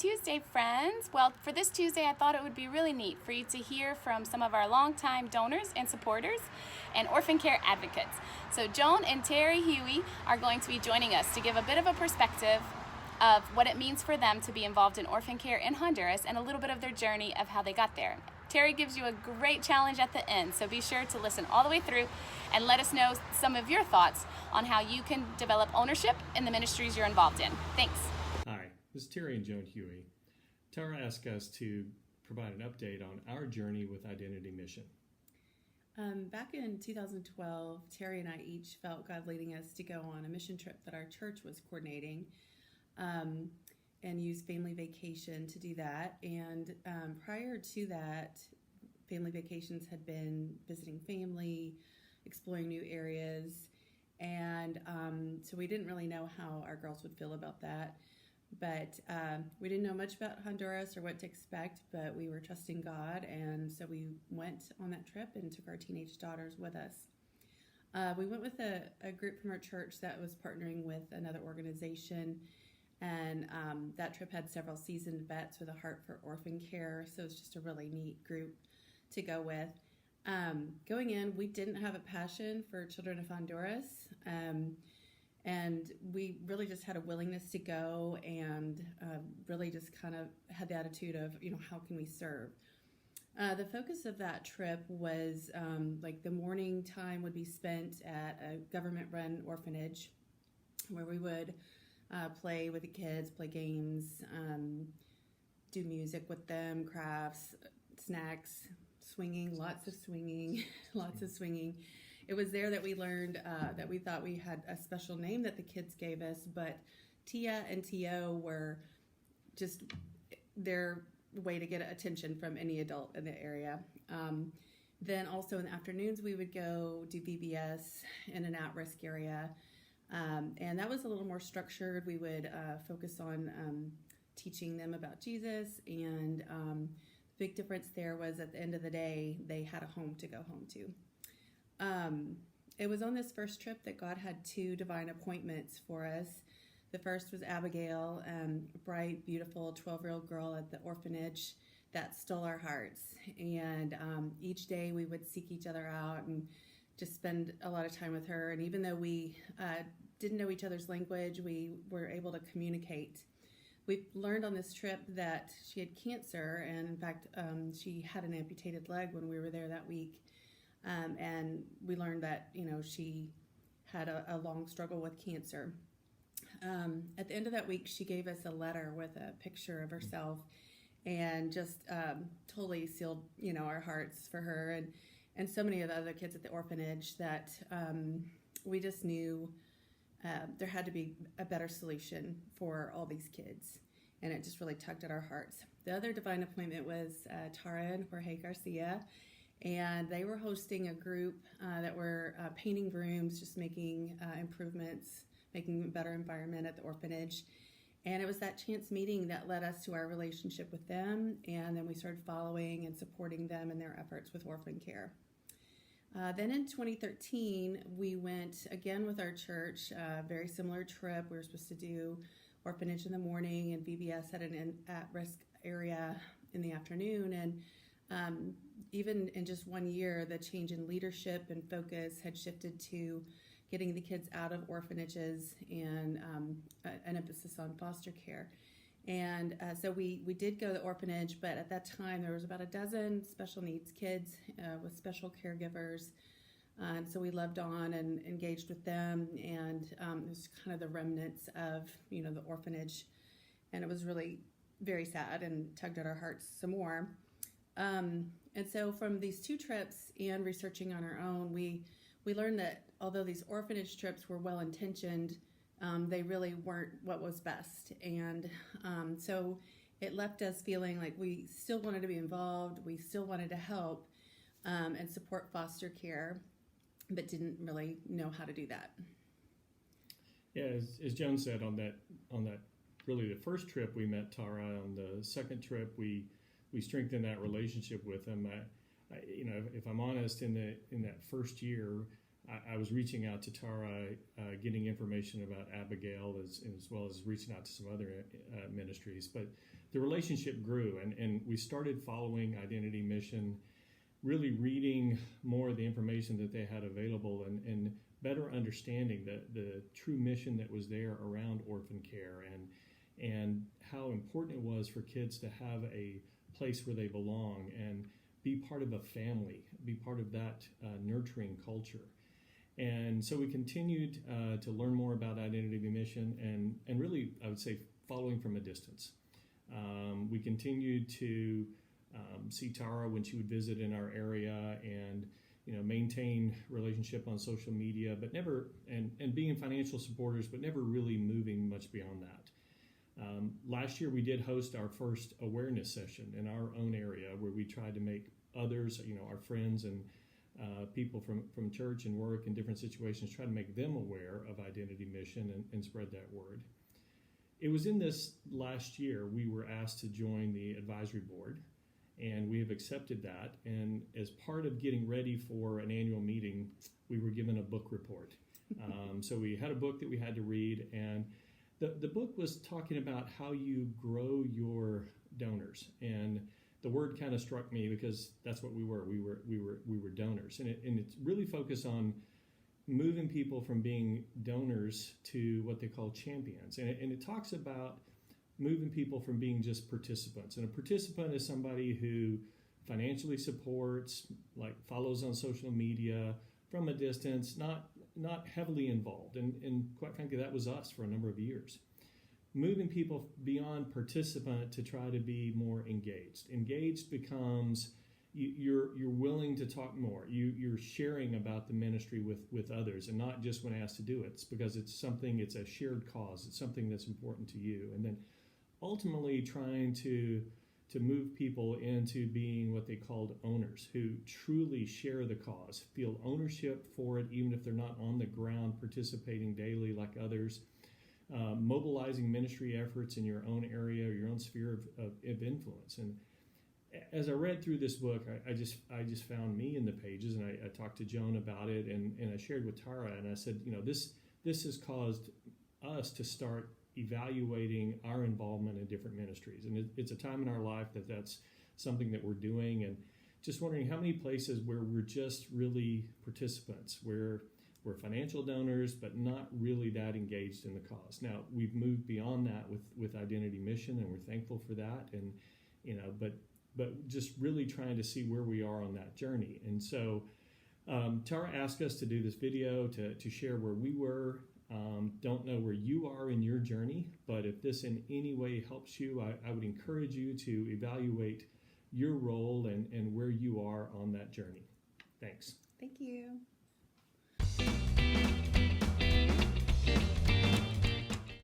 Tuesday, friends. Well, for this Tuesday, I thought it would be really neat for you to hear from some of our longtime donors and supporters and orphan care advocates. So Joan and Terry Huey are going to be joining us to give a bit of a perspective of what it means for them to be involved in orphan care in Honduras and a little bit of their journey of how they got there. Terry gives you a great challenge at the end, so be sure to listen all the way through and let us know some of your thoughts on how you can develop ownership in the ministries you're involved in. Thanks. Hi, this is Terry and Joan Huey. Tara asked us to provide an update on our journey with Identity Mission. Back in 2012, Terry and I each felt God leading us to go on a mission trip that our church was coordinating and use Family Vacation to do that. And prior to that, Family Vacations had been visiting family, exploring new areas, and so we didn't really know how our girls would feel about that. But we didn't know much about Honduras or what to expect, but we were trusting God, and so we went on that trip and took our teenage daughters with us. We went with a group from our church that was partnering with another organization, and that trip had several seasoned vets with a heart for orphan care, so it's just a really neat group to go with. Going in, we didn't have a passion for Children of Honduras, and we really just had a willingness to go and really just kind of had the attitude of, how can we serve? The focus of that trip was like the morning time would be spent at a government-run orphanage where we would play with the kids, play games, do music with them, crafts, snacks, swinging, lots of swinging, lots of swinging. It was there that we learned that we thought we had a special name that the kids gave us, but Tia and Tio were just their way to get attention from any adult in the area. Then also in the afternoons, we would go do VBS in an at-risk area. And that was a little more structured. We would focus on teaching them about Jesus, and the big difference there was at the end of the day, they had a home to go home to. It was on this first trip that God had two divine appointments for us. The first was Abigail, a bright, beautiful 12-year-old girl at the orphanage that stole our hearts. And each day we would seek each other out and just spend a lot of time with her. And even though we didn't know each other's language, we were able to communicate. We learned on this trip that she had cancer, and in fact, she had an amputated leg when we were there that week. And we learned that, she had a long struggle with cancer. At the end of that week, she gave us a letter with a picture of herself and just totally sealed, our hearts for her and so many of the other kids at the orphanage that we just knew there had to be a better solution for all these kids. And it just really tugged at our hearts. The other divine appointment was Tara and Jorge Garcia. And they were hosting a group that were painting rooms, just making improvements, making a better environment at the orphanage. And it was that chance meeting that led us to our relationship with them. And then we started following and supporting them in their efforts with orphan care. Then in 2013, we went again with our church, a very similar trip. We were supposed to do orphanage in the morning and VBS at an at-risk area in the afternoon. And even in just 1 year, the change in leadership and focus had shifted to getting the kids out of orphanages and an emphasis on foster care. And so we did go to the orphanage, but at that time there was about a dozen special needs kids with special caregivers. So we loved on and engaged with them, and it was kind of the remnants of the orphanage, and it was really very sad and tugged at our hearts some more. And so from these two trips and researching on our own, we learned that although these orphanage trips were well-intentioned, they really weren't what was best. And so it left us feeling like we still wanted to be involved, we still wanted to help and support foster care, but didn't really know how to do that. Yeah, as Joan said, on that really the first trip we met Tara. On the second trip we strengthened that relationship with them. If I'm honest, in that first year, I was reaching out to Tara, getting information about Abigail as well as reaching out to some other ministries. But the relationship grew, and we started following Identity Mission, really reading more of the information that they had available and better understanding the true mission that was there around orphan care and how important it was for kids to have a place where they belong and be part of a family, be part of that nurturing culture. And so we continued to learn more about Identity Mission and really, I would say, following from a distance. We continued to see Tara when she would visit in our area and maintain relationship on social media, but never, and being financial supporters, but never really moving much beyond that. Last year we did host our first awareness session in our own area where we tried to make others, our friends and people from church and work in different situations, try to make them aware of Identity Mission and spread that word. It was in this last year we were asked to join the advisory board, and we have accepted that. And as part of getting ready for an annual meeting, we were given a book report. So we had a book that we had to read, and the book was talking about how you grow your donors. And the word kind of struck me because that's what we were. We were donors, and it's really focused on moving people from being donors to what they call champions. And it talks about moving people from being just participants. And a participant is somebody who financially supports, like follows on social media from a distance, not heavily involved. And quite frankly, that was us for a number of years. Moving people beyond participant to try to be more engaged. Engaged becomes you're willing to talk more. You're sharing about the ministry with others, and not just when asked to do it. It's because it's a shared cause. It's something that's important to you. And then ultimately trying to move people into being what they called owners, who truly share the cause, feel ownership for it, even if they're not on the ground participating daily like others. Mobilizing ministry efforts in your own area or your own sphere of influence. And as I read through this book, I just found me in the pages, and I talked to Joan about it, and I shared with Tara, and I said, this has caused us to start evaluating our involvement in different ministries. And it's a time in our life that's something that we're doing, and just wondering how many places where we're just really participants, where we're financial donors, but not really that engaged in the cause. Now, we've moved beyond that with Identity Mission, and we're thankful for that. And, but just really trying to see where we are on that journey. And so Tara asked us to do this video to share where we were. Don't know where you are in your journey, but if this in any way helps you, I would encourage you to evaluate your role and where you are on that journey. Thanks. Thank you.